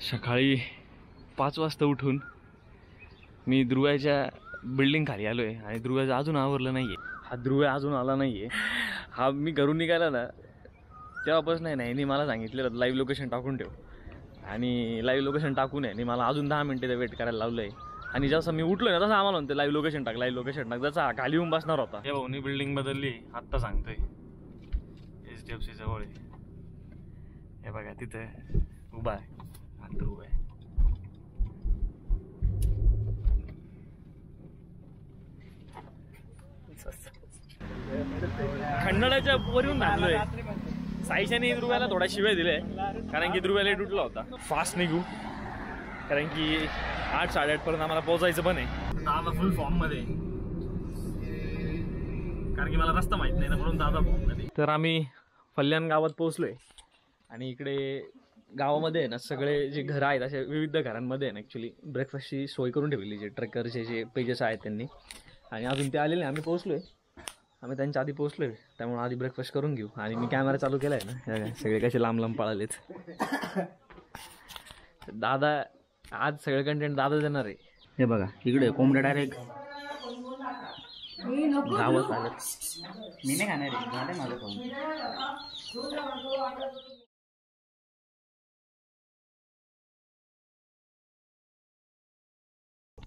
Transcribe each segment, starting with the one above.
सकाळी 5 वाजता उठून मी ध्रुवाच्या बिल्डिंग खाली आलो आहे आणि ध्रुवाचं अजून आवरलं नाही आहे. हा ध्रुव अजून आला नाही आहे. हा मी घरून निघाला ना तेव्हापासून नाही मला सांगितलं लाईव्ह लोकेशन टाकून ठेव आणि लाईव्ह लोकेशन टाकून आहे आणि मला अजून 10 मिनिटं वेट करायला लावलं आहे. आणि जसं मी उठलो ना तसं आम्हाला म्हणते लाईव्ह लोकेशन टाक जसा खाली येऊन बसणार होता. हे भाऊनी बिल्डिंग बदलली आत्ता सांगतोय. HDFC जवळ आहे. हे बघा तिथे उभा आहे हा ध्रुव आहे. खंडाळ्याच्या वरून थांबलोय. साईशाने ध्रुवाला थोडा शिवाय दिले कारण की ध्रुवाला उठला होता. फास्ट निघू कारण की 8-8:30 पर्यंत आम्हाला पोहोचायचं पण आहे. दादा फुल फॉर्म मध्ये कारण की मला रस्ता माहित नाही ना म्हणून दादा फॉर्म मध्ये. तर आम्ही फल्याण गावात पोहोचलोय आणि इकडे गावामध्ये आहे ना सगळे जे घरं आहेत अशा विविध घरांमध्ये ना ॲक्च्युली ब्रेकफास्टची सोय करून ठेवली. जे ट्रेकरचे जे पेजेस आहेत त्यांनी आणि अजून ते आलेले नाही. आम्ही पोहोचलोय. आम्ही त्यांच्या आधी पोहोचलोय त्यामुळे आधी ब्रेकफास्ट करून घेऊ. आणि मी कॅमेरा चालू केलाय ना सगळे कसे लांब लांब पळालेत. दादा आज सगळं कंटेंट दादा देणार आहे. हे बघा इकडे कोंबड्या डायरेक्ट गावात आलं. मी नाही खाणार आहे झालं माझं खाऊन.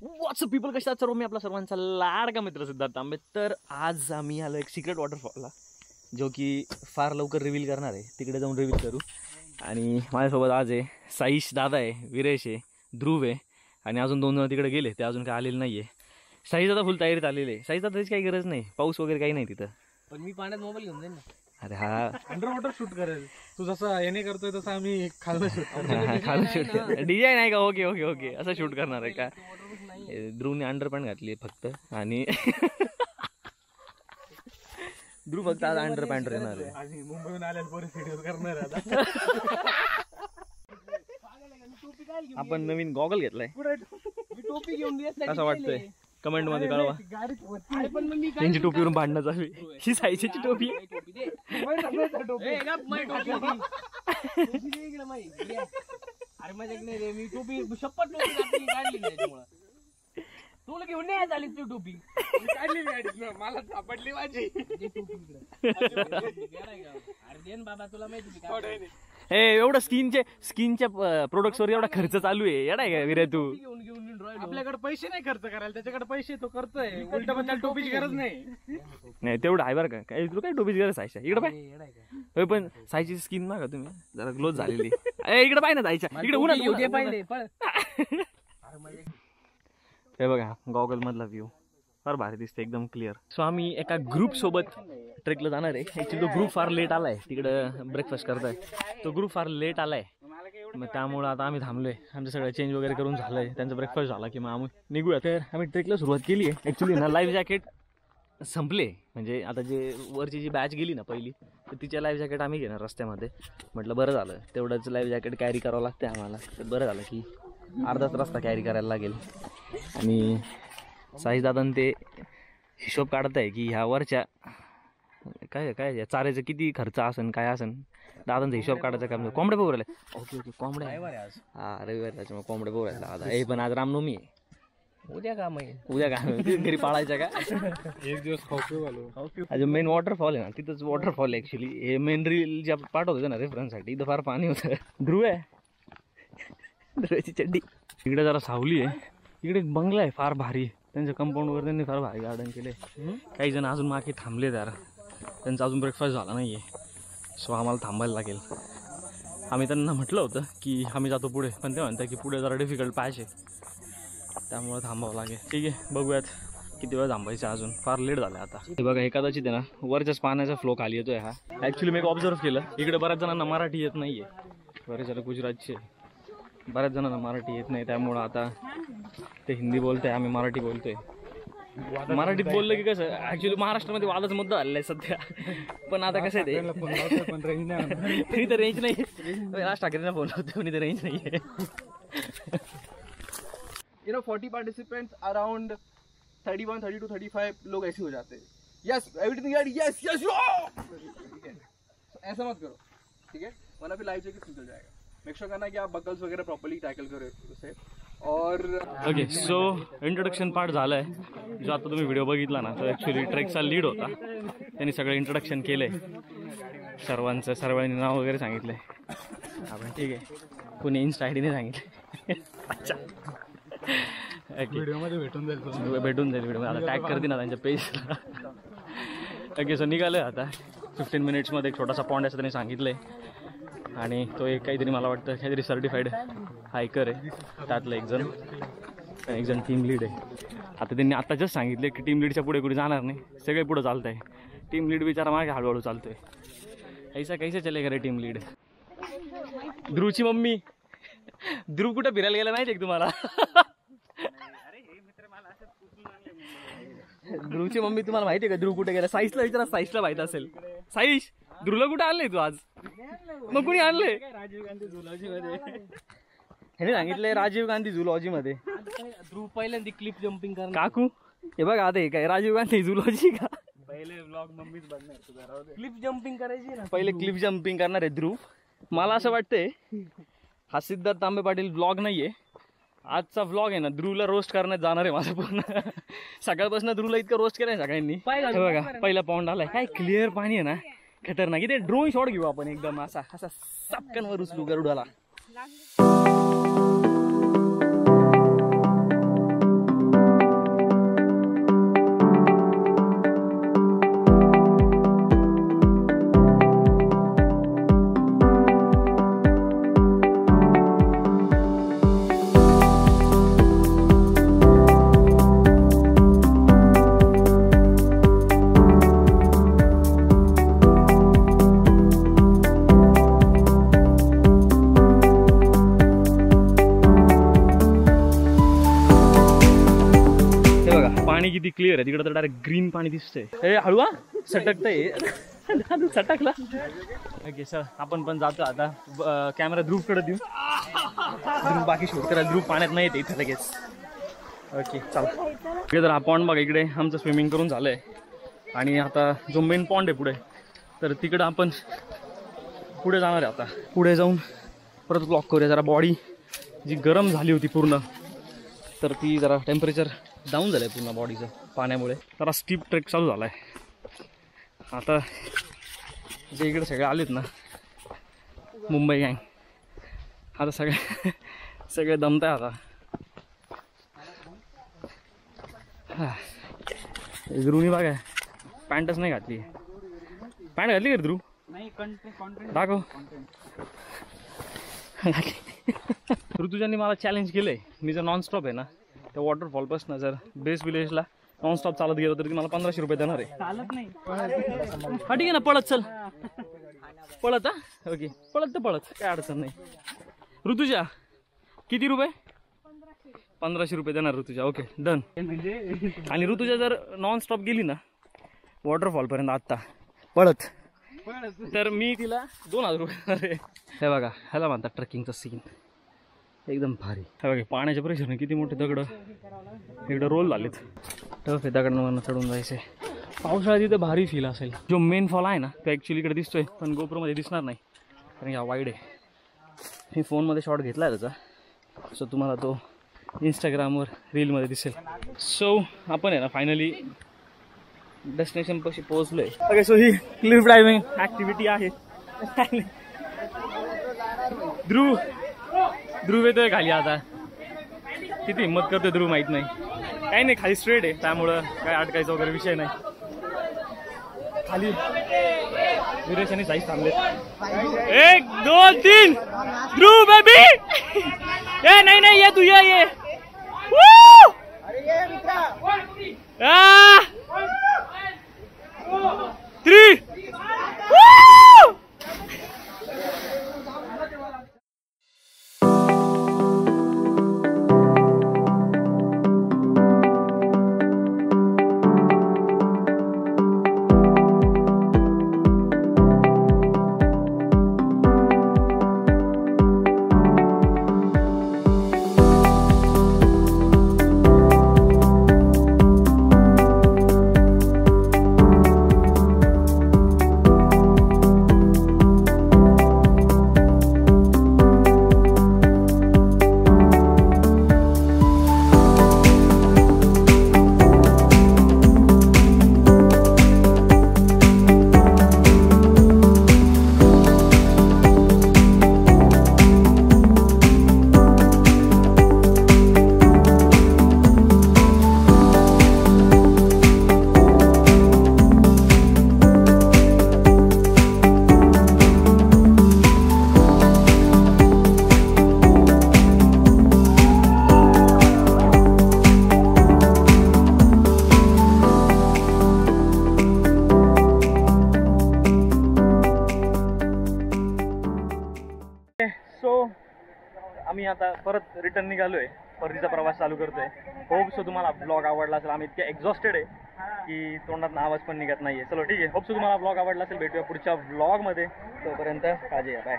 व्हॉट्सअप पीपल कशा सर्व मी आपला सर्वांचा लाडका मित्र सिद्धार्थ तांबे. तर आज आम्ही आलो एक सिक्रेट वॉटरफॉलला जो की फार लवकर रिव्हील करणार आहे. तिकडे जाऊन रिव्हील करू. आणि माझ्यासोबत आज आहे साईश दादा आहे, विरेश आहे, ध्रुव आहे आणि अजून 2 जण तिकडे गेले ते अजून काय आलेले नाही आहे. साईश दादा फुल तयारीत आलेले आहे. साईश दादाची काही गरज नाही, पाऊस वगैरे काही नाही तिथं. पण मी पाण्यात मोबाईल घेऊन जाईन ना. अरे हा अंडर वॉटर शूट करेल तू जसं येणे करतोय तसं आम्ही खालनं शूट डिझाईन आहे का. ओके ओके ओके असं शूट करणार आहे का. ध्रुवने अंडरपॅन्ट घातली फक्त आणि ध्रुव फक्त आज अंडरपॅन्ट येणार आहे. आणि मुंबईहून आलेल्या परिस्थितीवर करणार आता. आपण नवीन गॉगल घेतलाय. टोपी घेऊन कसं वाटतंय कमेंट मध्ये कळवा. त्यांची टोपीवरून भांडणं चालू आहे. ही साईची टोपी आहे. अरे माझ्याकडे मी टोपी शपथ टोपी काढली नाही त्यामुळे तुला घेऊन नाही आली ती टोपी काढली मला सापडली माझी अरे देन बाबा तुला माहिती हे एवढं स्किनच्या प्रोडक्ट्स वर एवढा खर्च चालू आहे. येडा का विरे तू. आपल्याकडे पैसे नाही खर्च करायला त्याच्याकडे पैसे तो करतोय उलट पण त्याला टोपीची गरज नाही. नाही तेवढं आहे बरं का. काय तुला काय टोपीची गरज सायच्या इकडे पाय. पण सायची स्किन ना का तुम्ही जरा ग्लोज झालेली. इकडे पाय ना जायच्या इकडे उन्हात. हे बघा गॉगल मधला व्ह्यू फार भारी दिसते एकदम क्लिअर. सो आम्ही एका ग्रुप सोबत ट्रेकला जाणार आहे. ॲक्च्युली तो ग्रुप फार लेट आलाय तिकडं ब्रेकफास्ट करताय. तो ग्रुप फार लेट आलाय मग त्यामुळं आता आम्ही थांबलोय. आमचं सगळं चेंज वगैरे करून झालंय. त्यांचा ब्रेकफास्ट झाला की मग आम्ही निघूया. तर आम्ही ट्रेकला सुरुवात केली आहे. ॲक्च्युली ना लाईव्ह जॅकेट संपले म्हणजे आता जे वरची जी बॅच गेली ना पहिली तर तिच्या लाईव्ह जॅकेट आम्ही घेणार रस्त्यामध्ये. म्हटलं बरं झालं तेवढंच लाईव्ह जॅकेट कॅरी करावं लागतं आम्हाला. तर बरं झालं की अर्धाच रस्ता कॅरी करायला लागेल. आणि साईदादान ते हिशोब काढत आहे की ह्या वरच्या काय चाऱ्याचं किती खर्च असेल काय असेल. दादांचा हिशोब काढायचा काम. कोंबडे पोहू राहिले. ओके ओके कोंबड्या हा रविवार त्याच्यामुळे कोंबडे पोहू राहिले दादा. हे पण आज रामनवमी आहे. उद्या काम आहे. उद्या काय घरी पाळायचं का. एक दिवस अजून मेन वॉटरफॉल आहे ना तिथंच वॉटरफॉल आहे ॲक्च्युली. हे मेन रील ज्या पाठवतो ना रेफरन्ससाठी इथं फार पाणी होतं. ध्रुव आहे ध्रुवाची चड्डी. इकडे जरा सावली आहे. इकडे एक बंगला आहे फार भारी. त्यांच्या कंपाऊंडवर त्यांनी फार भारी गार्डन केले. काही जण अजून मागे थांबले जरा त्यांचा अजून ब्रेकफास्ट झाला नाही आहे. सो आम्हाला थांबायला लागेल. आम्ही त्यांना म्हटलं होतं की आम्ही जातो पुढे पण ते म्हणतात की पुढे जरा डिफिकल्ट पाहिजे त्यामुळे थांबावं लागेल. ठीक आहे बघूयात किती वेळ थांबायचं. अजून फार लेट झालं आता. हे बघा हे कदाचित आहे ना वरच्याच पाण्याचा फ्लो खाली येतोय हा. ॲक्च्युली मी एक ऑब्झर्व केलं इकडे बऱ्याच जणांना मराठी येत नाही आहे. बरेच जण गुजरातचे बऱ्याच जणांना मराठी येत नाही त्यामुळं आता ते हिंदी बोलतोय आम्ही मराठी बोलतोय. मराठीत बोललं की कसं ॲक्च्युली महाराष्ट्रामध्ये वादाचा मुद्दा आलेला आहे सध्या. पण आता कसं आहे ते तर रेंज नाही. राज ठाकरेंना फोन लावतो पण इथे रेंज नाही आहे. 40 participants around 31, 32, 35 लोग ऐसे हो जाते हैं. Yes everything ready. Yes yes ठीक है ऐसा मत करो ठीक है वरना फिर लाइव जैकेट निकल जाएगा. मेक श्योर करना कि आप बकल्स वगैरह प्रॉपर्ली टैकल करो उसे. और ओके, सो इंट्रोडक्शन पार्ट झालं आहे. जो आता तुम्ही व्हिडिओ बघितला ना, तो ॲक्च्युली ट्रेकचा लीड होता. त्यांनी सगळं इंट्रोडक्शन केलं आहे, सर्वांनी नाव वगैरे सांगितलं आहे. आपण ठीक आहे, कोणी इन्स्टा आय डीने सांगितलं. अच्छा, व्हिडिओमध्ये भेटून जाईल व्हिडिओ आता टॅग करते ना त्यांच्या पेजला. ओके, सो निघालं आता 15 मिनिट्समध्ये. एक छोटासा पॉइंट असं त्यांनी सांगितलं आहे. आणि तो एक काहीतरी मला वाटतं काहीतरी सर्टिफाईड हायकर आहे त्यातलं एक जण टीम लीड आहे. आता त्यांनी आता जस्ट सांगितले की टीम लीडच्या पुढे कुठे जाणार नाही, सगळे पुढे चालत आहे. टीम लीड बिचारा मागे हळूहळू चालतोय. कैसा चलेगा रे टीम लीड. ध्रुवची मम्मी, ध्रुव कुठं फिरायला गेला माहिती आहे का तुम्हाला? ध्रुवची मम्मी तुम्हाला माहिती आहे का? ध्रुव कुठे गेला? साईशला विचारा, साईशला माहित असेल. साईश, ध्रुवला कुठे आणलंय तू आज? मग कुणी आणलंय? राजीव गांधी झुलॉजी मध्ये हे सांगितलंय राजीव गांधी झुलॉजी मध्ये. ध्रुव पहिल्यांदा क्लिप जम्पिंग करणार. काकू हे बघा, आता हे काय राजीव गांधी झुलॉजी का? पहिले व्लॉग मम्मीच बनणार. क्लिप जम्पिंग करायची ना, पहिले क्लिप जम्पिंग करणार आहे ध्रुव. मला असं वाटतंय हा सिद्धार्थ तांबे पाटील व्लॉग नाहीये. आजचा व्लॉग आहे ना, ध्रुवला रोस्ट करण्यात जाणार आहे माझं पूर्ण. सकाळपासून ध्रुवला इतकं रोस्ट केलंय सगळ्यांनी. हे बघा, पहिला पॉइंट आलाय. काय क्लिअर पाणी आहे ना, खतरनाक. इथे ड्रोन शॉट घेऊ आपण एकदम असा सपकन वर उचलू गरुडाला. पाणी किती क्लिअर आहे तिकडे, तर डायरेक्ट ग्रीन पाणी दिसतंय. हे हळूवा सटकतंय. सटकला. ओके सर, आपण पण जातो आता. कॅमेरा ध्रुवकडे देऊ. ध्रुव बाकी शूट करायला. ध्रुव पाण्यात नाही येते इथं लगेच. ओके चला. इकडे तर हा पॉन्ड बघा, इकडे आमचं स्विमिंग करून झालंय. आणि आता जो मेन पॉन्ड आहे पुढे, तर तिकडं आपण पुढे जाणार आहे. आता पुढे जाऊन परत ब्लॉक करूया. जरा बॉडी जी गरम झाली होती पूर्ण, तर ती जरा टेम्परेचर डाऊन झालं आहे पूर्ण बॉडीचं पाण्यामुळे. जरा स्टीप ट्रेक चालू झाला आहे. आता जे इकडे सगळे आलेत ना, मुंबई गँग, आता सगळे दमताय आता. ध्रुवनी बघा पॅन्टच नाही घातली. पॅन्ट घातली का ध्रुव? नाही, कंटेंट दाखव. ऋतुजांनी मला चॅलेंज केलंय. मी जर नॉनस्टॉप आहे ना, त्या वॉटरफॉलपासून जर बेस विलेजला नॉनस्टॉप चालत गेलो तर ती मला 1500 रुपये देणार आहे. चालत नाही. हा ठीक आहे ना, पळत चल. पळत. हा ओके, पळत तर पळत, काय अडचण नाही. ऋतुजा किती रुपये? 1500 रुपये देणार ऋतुजा. Okay done. आणि ऋतुजा जर नॉनस्टॉप गेली ना वॉटरफॉलपर्यंत आत्ता पळत, तर मी तिला 2000 रुपये देणार आहे. हे बघा, ह्याला म्हणतात ट्रेकिंगचा सीन. एकदम भारी. हे बघा, पाण्याच्या प्रेशरने किती मोठे दगड इकडं रोल झालेत. टफ आहे दगडांवरनं चढून जायचे. पावसाळ्यात तिथं भारी फील असेल. जो मेन फॉल आहे ना, तो ॲक्च्युली इकडे दिसतोय, पण गोप्रोमध्ये दिसणार नाही कारण की हा वाईड आहे. मी फोनमध्ये शॉट घेतला आहे त्याचा, सो तुम्हाला तो इंस्टाग्रामवर रीलमध्ये दिसेल. सो आपण आहे ना फायनली डेस्टिनेशन पाशी पोहोचलोय. ओके, सो ही क्लिफ ड्रायव्हिंग ॲक्टिव्हिटी आहे. ध्रुव येतोय खाली. आता किती हिंमत करतोय ध्रुव माहित नाही. काही नाही, खाली स्ट्रेट आहे त्यामुळं काय अटकायचा वगैरे विषय नाही. खाली विरेश आणि साईज थांबले. 1 2 3 ध्रुव बेबी. ए नाही ये तू ये. आ 3 सो आम्ही आता परत रिटर्न निघालोय, परतीचा प्रवास चालू करतोय. होप सो तुम्हाला ब्लॉग आवडला असेल. आम्ही इतके एक्झॉस्टेड आहे की तोंडात आवाज पण निघत नाहीये. चलो ठीक आहे, होप सो तुम्हाला ब्लॉग आवडला असेल. भेटूया पुढच्या ब्लॉगमध्ये. तोपर्यंत काळजी घ्या, बाय.